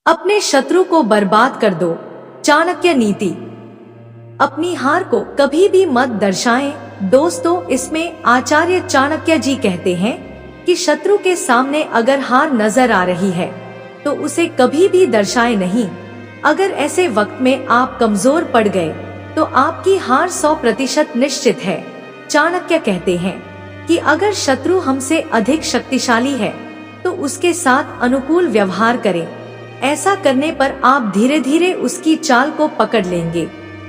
अपने शत्रु को बर्बाद कर दो। चाणक्य नीति। अपनी हार को कभी भी मत दर्शाएं। दोस्तों, इसमें आचार्य चाणक्य जी कहते हैं कि शत्रु के सामने अगर हार नजर आ रही है तो उसे कभी भी दर्शाए नहीं। अगर ऐसे वक्त में आप कमजोर पड़ गए तो आपकी हार 100% निश्चित है। चाणक्य कहते हैं कि अगर शत्रु हमसे अधिक शक्तिशाली है तो उसके साथ अनुकूल व्यवहार करें। ऐसा करने पर आप धीरे धीरे उसकी चाल को पकड़ लेंगे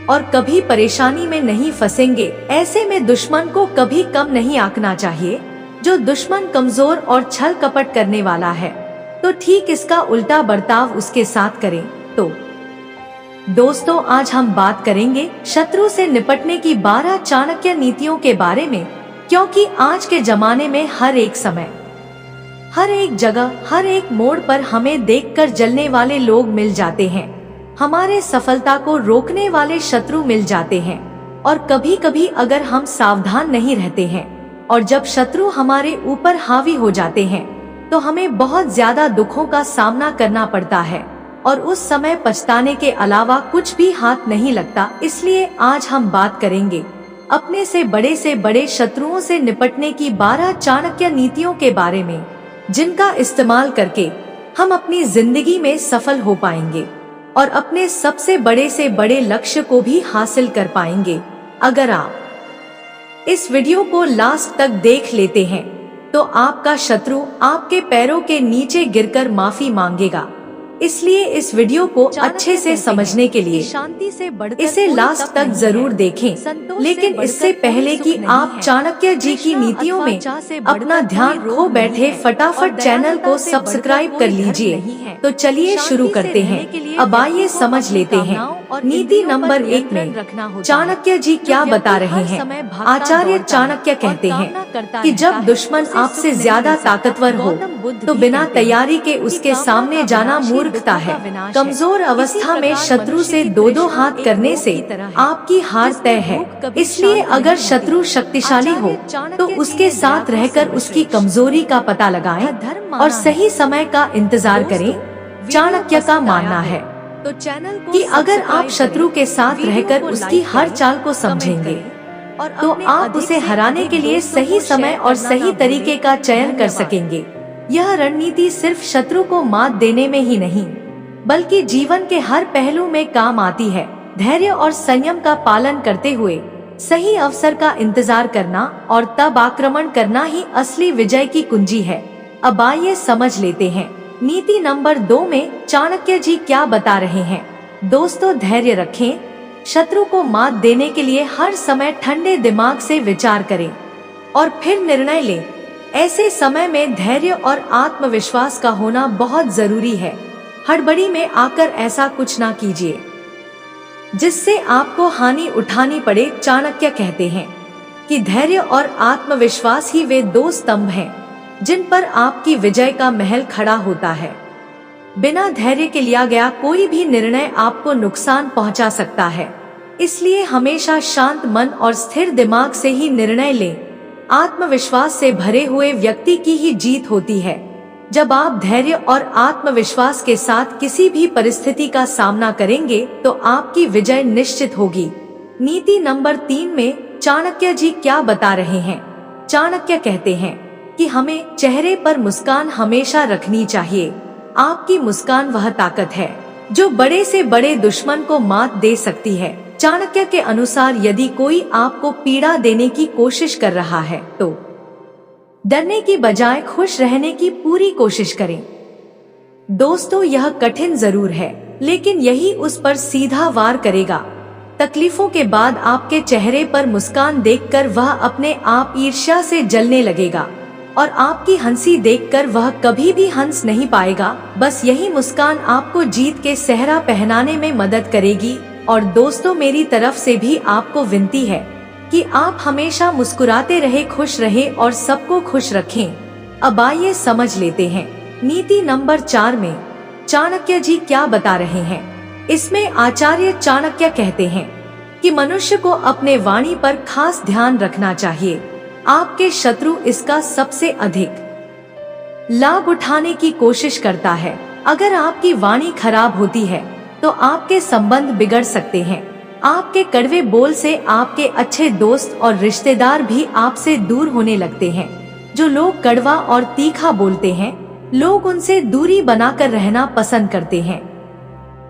और कभी परेशानी में नहीं फंसेंगे। ऐसे में दुश्मन को कभी कम नहीं आंकना चाहिए। जो दुश्मन कमजोर और छल कपट करने वाला है तो ठीक इसका उल्टा बर्ताव उसके साथ करें। तो दोस्तों, आज हम बात करेंगे शत्रु से निपटने की 12 चाणक्य नीतियों के बारे में, क्योंकि आज के जमाने में हर एक समय, हर एक जगह, हर एक मोड़ पर हमें देखकर जलने वाले लोग मिल जाते हैं। हमारे सफलता को रोकने वाले शत्रु मिल जाते हैं। और कभी कभी अगर हम सावधान नहीं रहते हैं और जब शत्रु हमारे ऊपर हावी हो जाते हैं तो हमें बहुत ज्यादा दुखों का सामना करना पड़ता है और उस समय पछताने के अलावा कुछ भी हाथ नहीं लगता। इसलिए आज हम बात करेंगे अपने से बड़े शत्रुओं से निपटने की 12 चाणक्य नीतियों के बारे में, जिनका इस्तेमाल करके हम अपनी जिंदगी में सफल हो पाएंगे और अपने सबसे बड़े से बड़े लक्ष्य को भी हासिल कर पाएंगे। अगर आप इस वीडियो को लास्ट तक देख लेते हैं तो आपका शत्रु आपके पैरों के नीचे गिरकर माफी मांगेगा। इसलिए इस वीडियो को अच्छे से समझने के लिए शांति से इसे लास्ट तक जरूर देखें। लेकिन इससे पहले कि आप चाणक्य जी की नीतियों में अपना ध्यान खो बैठे, फटाफट चैनल को सब्सक्राइब कर लीजिए। तो चलिए शुरू करते हैं। अब आइए समझ लेते हैं नीति नंबर 1 में चाणक्य जी क्या बता रहे हैं। आचार्य चाणक्य कहते हैं कि जब दुश्मन आपसे ज्यादा ताकतवर हो तो बिना तैयारी के उसके सामने जाना मूर्खता है। कमजोर अवस्था में शत्रु से दो हाथ करने से आपकी हार तय है। इसलिए अगर शत्रु शक्तिशाली हो तो उसके साथ रहकर उसकी कमजोरी का पता लगाएं और सही समय का इंतजार करें। चाणक्य का मानना है कि अगर आप शत्रु के साथ रहकर उसकी हर चाल को समझेंगे तो आप उसे हराने के लिए सही समय और सही तरीके का चयन कर सकेंगे। यह रणनीति सिर्फ शत्रु को मात देने में ही नहीं बल्कि जीवन के हर पहलू में काम आती है। धैर्य और संयम का पालन करते हुए सही अवसर का इंतजार करना और तब आक्रमण करना ही असली विजय की कुंजी है। अब आइए समझ लेते हैं नीति नंबर 2 में चाणक्य जी क्या बता रहे हैं। दोस्तों, धैर्य रखें। शत्रु को मात देने के लिए हर समय ठंडे दिमाग से विचार करें और फिर निर्णय लें। ऐसे समय में धैर्य और आत्मविश्वास का होना बहुत जरूरी है। हड़बड़ी में आकर ऐसा कुछ ना कीजिए जिससे आपको हानि उठानी पड़े। चाणक्य कहते हैं कि धैर्य और आत्मविश्वास ही वे 2 स्तंभ हैं जिन पर आपकी विजय का महल खड़ा होता है। बिना धैर्य के लिया गया कोई भी निर्णय आपको नुकसान पहुंचा सकता है। इसलिए हमेशा शांत मन और स्थिर दिमाग से ही निर्णय लें। आत्मविश्वास से भरे हुए व्यक्ति की ही जीत होती है। जब आप धैर्य और आत्मविश्वास के साथ किसी भी परिस्थिति का सामना करेंगे तो आपकी विजय निश्चित होगी। नीति नंबर 3 में चाणक्य जी क्या बता रहे हैं। चाणक्य कहते हैं कि हमें चेहरे पर मुस्कान हमेशा रखनी चाहिए। आपकी मुस्कान वह ताकत है जो बड़े से बड़े दुश्मन को मात दे सकती है। चाणक्य के अनुसार यदि कोई आपको पीड़ा देने की कोशिश कर रहा है तो डरने की बजाय खुश रहने की पूरी कोशिश करें। दोस्तों, यह कठिन जरूर है लेकिन यही उस पर सीधा वार करेगा। तकलीफों के बाद आपके चेहरे पर मुस्कान देखकर वह अपने आप ईर्ष्या से जलने लगेगा और आपकी हंसी देखकर वह कभी भी हंस नहीं पाएगा। बस यही मुस्कान आपको जीत के सेहरा पहनाने में मदद करेगी। और दोस्तों, मेरी तरफ से भी आपको विनती है कि आप हमेशा मुस्कुराते रहे, खुश रहे और सबको खुश रखें। अब आइए समझ लेते हैं नीति नंबर 4 में चाणक्य जी क्या बता रहे हैं। इसमें आचार्य चाणक्य कहते हैं कि मनुष्य को अपने वाणी पर खास ध्यान रखना चाहिए। आपके शत्रु इसका सबसे अधिक लाभ उठाने की कोशिश करता है। अगर आपकी वाणी खराब होती है तो आपके संबंध बिगड़ सकते हैं। आपके कड़वे बोल से आपके अच्छे दोस्त और रिश्तेदार भी आपसे दूर होने लगते हैं। जो लोग कड़वा और तीखा बोलते हैं, लोग उनसे दूरी बनाकर रहना पसंद करते हैं।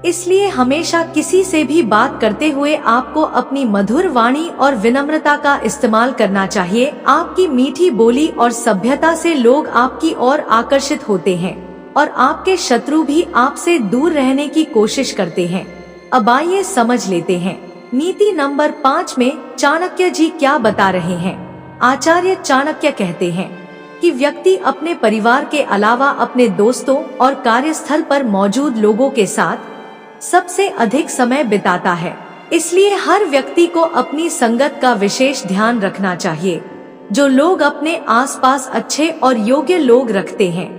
इसलिए हमेशा किसी से भी बात करते हुए आपको अपनी मधुर वाणी और विनम्रता का इस्तेमाल करना चाहिए। आपकी मीठी बोली और सभ्यता से लोग आपकी ओर आकर्षित होते हैं और आपके शत्रु भी आपसे दूर रहने की कोशिश करते हैं। अब आइए समझ लेते हैं नीति नंबर 5 में चाणक्य जी क्या बता रहे हैं। आचार्य चाणक्य कहते हैं कि व्यक्ति अपने परिवार के अलावा अपने दोस्तों और कार्यस्थल पर मौजूद लोगों के साथ सबसे अधिक समय बिताता है। इसलिए हर व्यक्ति को अपनी संगत का विशेष ध्यान रखना चाहिए। जो लोग अपने आसपास अच्छे और योग्य लोग रखते हैं,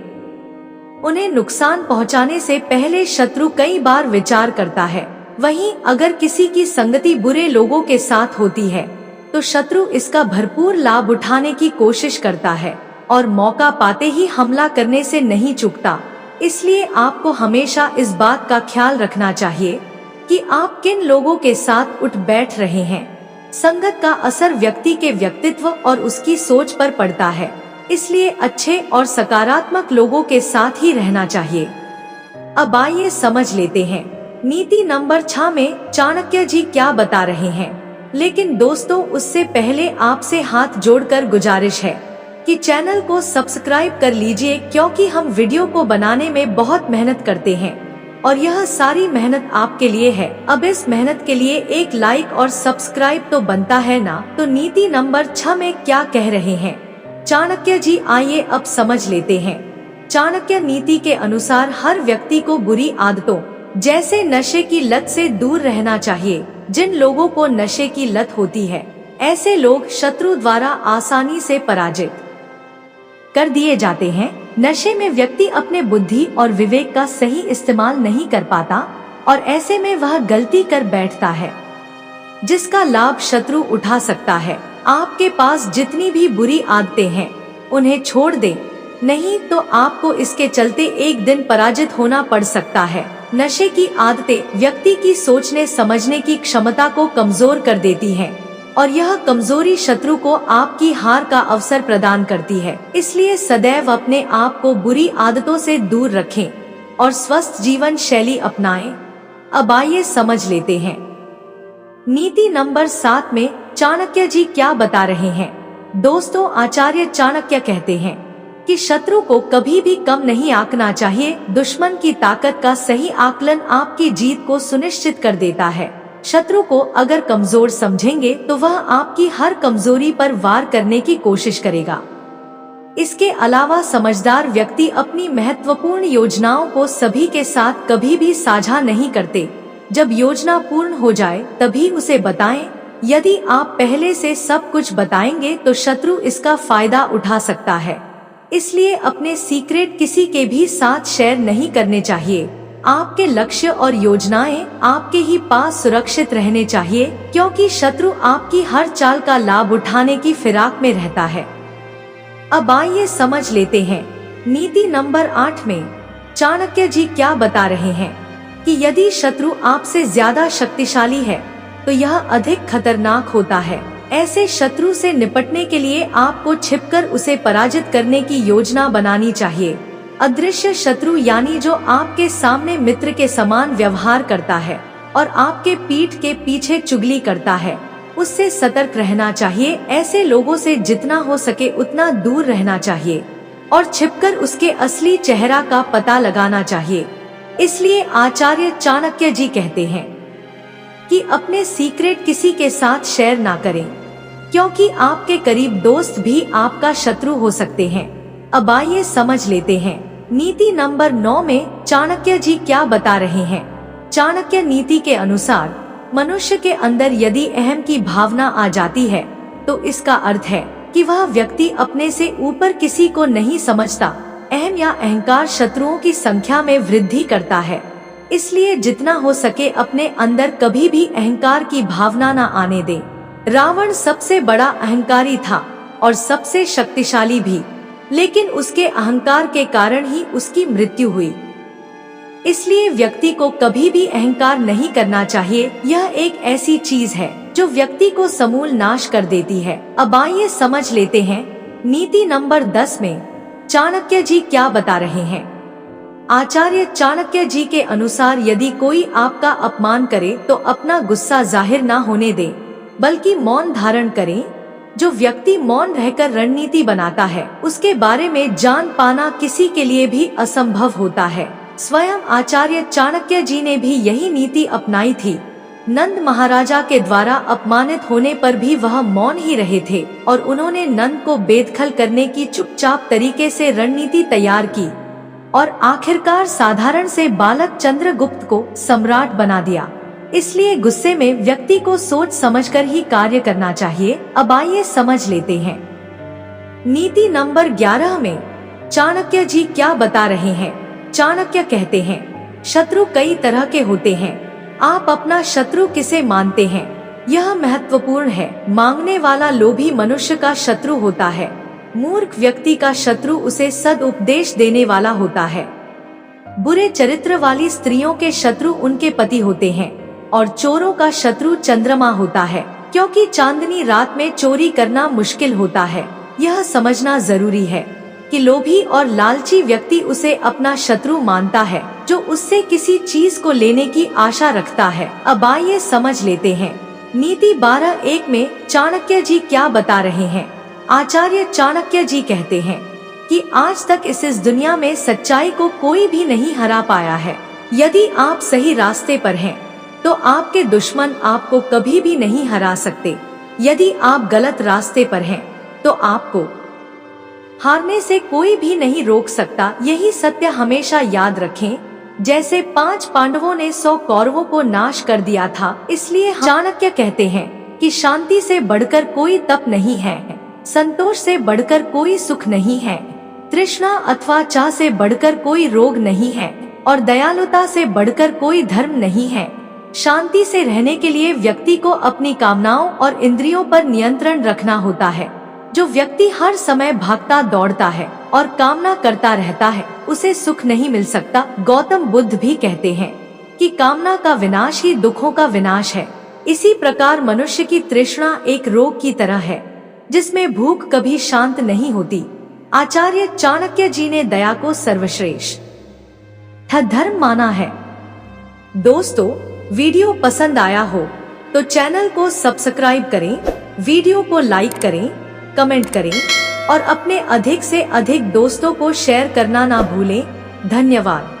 उन्हें नुकसान पहुंचाने से पहले शत्रु कई बार विचार करता है। वहीं अगर किसी की संगति बुरे लोगों के साथ होती है तो शत्रु इसका भरपूर लाभ उठाने की कोशिश करता है और मौका पाते ही हमला करने से नहीं चूकता। इसलिए आपको हमेशा इस बात का ख्याल रखना चाहिए कि आप किन लोगों के साथ उठ बैठ रहे हैं। संगत का असर व्यक्ति के व्यक्तित्व और उसकी सोच पर पड़ता है। इसलिए अच्छे और सकारात्मक लोगों के साथ ही रहना चाहिए। अब आइए समझ लेते हैं नीति नंबर 6 में चाणक्य जी क्या बता रहे हैं। लेकिन दोस्तों, उससे पहले आपसे हाथ जोड़कर गुजारिश है कि चैनल को सब्सक्राइब कर लीजिए, क्योंकि हम वीडियो को बनाने में बहुत मेहनत करते हैं और यह सारी मेहनत आपके लिए है। अब इस मेहनत के लिए एक लाइक और सब्सक्राइब तो बनता है ना। तो नीति नंबर 6 में क्या कह रहे हैं चाणक्य जी, आइए अब समझ लेते हैं। चाणक्य नीति के अनुसार हर व्यक्ति को बुरी आदतों जैसे नशे की लत से दूर रहना चाहिए। जिन लोगों को नशे की लत होती है, ऐसे लोग शत्रु द्वारा आसानी से पराजित कर दिए जाते हैं। नशे में व्यक्ति अपने बुद्धि और विवेक का सही इस्तेमाल नहीं कर पाता और ऐसे में वह गलती कर बैठता है जिसका लाभ शत्रु उठा सकता है। आपके पास जितनी भी बुरी आदतें हैं, उन्हें छोड़ दें, नहीं तो आपको इसके चलते एक दिन पराजित होना पड़ सकता है। नशे की आदतें व्यक्ति की सोचने समझने की क्षमता को कमजोर कर देती हैं और यह कमजोरी शत्रु को आपकी हार का अवसर प्रदान करती है। इसलिए सदैव अपने आप को बुरी आदतों से दूर रखें और स्वस्थ जीवन शैली अपनाएं। अब आइए समझ लेते हैं नीति नंबर 7 में चाणक्य जी क्या बता रहे हैं। दोस्तों, आचार्य चाणक्य कहते हैं कि शत्रु को कभी भी कम नहीं आंकना चाहिए। दुश्मन की ताकत का सही आकलन आपकी जीत को सुनिश्चित कर देता है। शत्रु को अगर कमजोर समझेंगे तो वह आपकी हर कमजोरी पर वार करने की कोशिश करेगा। इसके अलावा समझदार व्यक्ति अपनी महत्वपूर्ण योजनाओं को सभी के साथ कभी भी साझा नहीं करते। जब योजना पूर्ण हो जाए तभी उसे बताएं। यदि आप पहले से सब कुछ बताएंगे तो शत्रु इसका फायदा उठा सकता है। इसलिए अपने सीक्रेट किसी के भी साथ शेयर नहीं करने चाहिए। आपके लक्ष्य और योजनाएं आपके ही पास सुरक्षित रहने चाहिए, क्योंकि शत्रु आपकी हर चाल का लाभ उठाने की फिराक में रहता है। अब आइए समझ लेते हैं नीति नंबर 8 में चाणक्य जी क्या बता रहे हैं कि यदि शत्रु आपसे ज्यादा शक्तिशाली है तो यह अधिक खतरनाक होता है। ऐसे शत्रु से निपटने के लिए आपको छिपकर उसे पराजित करने की योजना बनानी चाहिए। अदृश्य शत्रु यानी जो आपके सामने मित्र के समान व्यवहार करता है और आपके पीठ के पीछे चुगली करता है, उससे सतर्क रहना चाहिए। ऐसे लोगों से जितना हो सके उतना दूर रहना चाहिए और छिपकर उसके असली चेहरा का पता लगाना चाहिए। इसलिए आचार्य चाणक्य जी कहते हैं कि अपने सीक्रेट किसी के साथ शेयर ना करें, क्योंकि आपके करीब दोस्त भी आपका शत्रु हो सकते हैं। अब आइए समझ लेते हैं नीति नंबर 9 में चाणक्य जी क्या बता रहे हैं। चाणक्य नीति के अनुसार मनुष्य के अंदर यदि अहम की भावना आ जाती है तो इसका अर्थ है कि वह व्यक्ति अपने से ऊपर किसी को नहीं समझता। अहम या अहंकार शत्रुओं की संख्या में वृद्धि करता है। इसलिए जितना हो सके अपने अंदर कभी भी अहंकार की भावना न आने दें। रावण सबसे बड़ा अहंकारी था और सबसे शक्तिशाली भी, लेकिन उसके अहंकार के कारण ही उसकी मृत्यु हुई। इसलिए व्यक्ति को कभी भी अहंकार नहीं करना चाहिए। यह एक ऐसी चीज है जो व्यक्ति को समूल नाश कर देती है। अब आइए समझ लेते हैं नीति नंबर 10 में चाणक्य जी क्या बता रहे हैं। आचार्य चाणक्य जी के अनुसार यदि कोई आपका अपमान करे तो अपना गुस्सा जाहिर ना होने दे, बल्कि मौन धारण करें। जो व्यक्ति मौन रहकर रणनीति बनाता है उसके बारे में जान पाना किसी के लिए भी असंभव होता है। स्वयं आचार्य चाणक्य जी ने भी यही नीति अपनाई थी। नंद महाराजा के द्वारा अपमानित होने पर भी वह मौन ही रहे थे और उन्होंने नंद को बेदखल करने की चुपचाप तरीके से रणनीति तैयार की और आखिरकार साधारण से बालक चंद्रगुप्त को सम्राट बना दिया। इसलिए गुस्से में व्यक्ति को सोच समझकर ही कार्य करना चाहिए। अब आइए समझ लेते हैं नीति नंबर 11 में चाणक्य जी क्या बता रहे हैं। चाणक्य कहते हैं शत्रु कई तरह के होते हैं। आप अपना शत्रु किसे मानते हैं यह महत्वपूर्ण है। मांगने वाला लोभी मनुष्य का शत्रु होता है। मूर्ख व्यक्ति का शत्रु उसे सदुपदेश देने वाला होता है। बुरे चरित्र वाली स्त्रियों के शत्रु उनके पति होते हैं और चोरों का शत्रु चंद्रमा होता है, क्योंकि चांदनी रात में चोरी करना मुश्किल होता है। यह समझना जरूरी है कि लोभी और लालची व्यक्ति उसे अपना शत्रु मानता है जो उससे किसी चीज को लेने की आशा रखता है। अब आइए समझ लेते हैं नीति 12:1 में चाणक्य जी क्या बता रहे हैं। आचार्य चाणक्य जी कहते हैं कि आज तक इस दुनिया में सच्चाई को कोई भी नहीं हरा पाया है। यदि आप सही रास्ते पर हैं, तो आपके दुश्मन आपको कभी भी नहीं हरा सकते। यदि आप गलत रास्ते पर हैं, तो आपको हारने से कोई भी नहीं रोक सकता। यही सत्य हमेशा याद रखें। जैसे 5 पांडवों ने 100 कौरवों को नाश कर दिया था, इसलिए चाणक्य कहते हैं कि शांति से बढ़कर कोई तप नहीं है, संतोष से बढ़कर कोई सुख नहीं है, तृष्णा अथवा चाह से बढ़कर कोई रोग नहीं है और दयालुता से बढ़कर कोई धर्म नहीं है। शांति से रहने के लिए व्यक्ति को अपनी कामनाओं और इंद्रियों पर नियंत्रण रखना होता है। जो व्यक्ति हर समय भागता दौड़ता है और कामना करता रहता है, उसे सुख नहीं मिल सकता। गौतम बुद्ध भी कहते हैं कि कामना का विनाश ही दुखों का विनाश है। इसी प्रकार मनुष्य की तृष्णा एक रोग की तरह है, जिसमें भूख कभी शांत नहीं होती। आचार्य चाणक्य जी ने दया को सर्वश्रेष्ठ धर्म माना है। दोस्तों, वीडियो पसंद आया हो तो चैनल को सब्सक्राइब करें, वीडियो को लाइक करें, कमेंट करें और अपने अधिक से अधिक दोस्तों को शेयर करना ना भूलें। धन्यवाद।